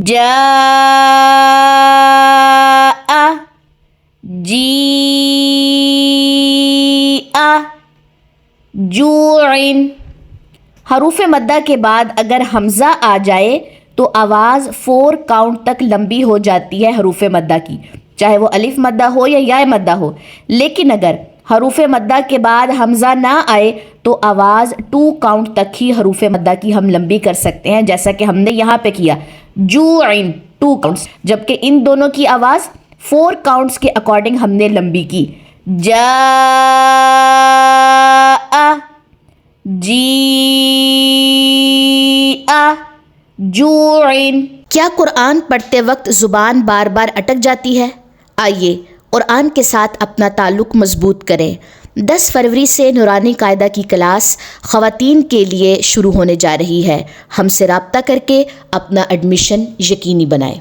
جاء جیء جوع. حروف مدہ کے بعد اگر حمزہ آ جائے تو آواز 4 کاؤنٹ تک لمبی ہو جاتی ہے حروف مدہ کی، چاہے وہ الف مدہ ہو یا یا مدہ ہو. لیکن اگر حروف مدہ کے بعد حمزہ نہ آئے تو آواز 2 کاؤنٹ تک ہی حروف مدہ کی ہم لمبی کر سکتے ہیں، جیسا کہ ہم نے یہاں پہ کیا جوعن 2 کاؤنٹس، جبکہ ان دونوں کی آواز 4 کاؤنٹس کے اکارڈنگ ہم نے لمبی کی. جاء جیء جوع. کیا قرآن پڑھتے وقت زبان بار بار اٹک جاتی ہے؟ آئیے قرآن کے ساتھ اپنا تعلق مضبوط کریں. 10 فروری سے نورانی قاعدہ کی کلاس خواتین کے لیے شروع ہونے جا رہی ہے. ہم سے رابطہ کر کے اپنا ایڈمیشن یقینی بنائیں.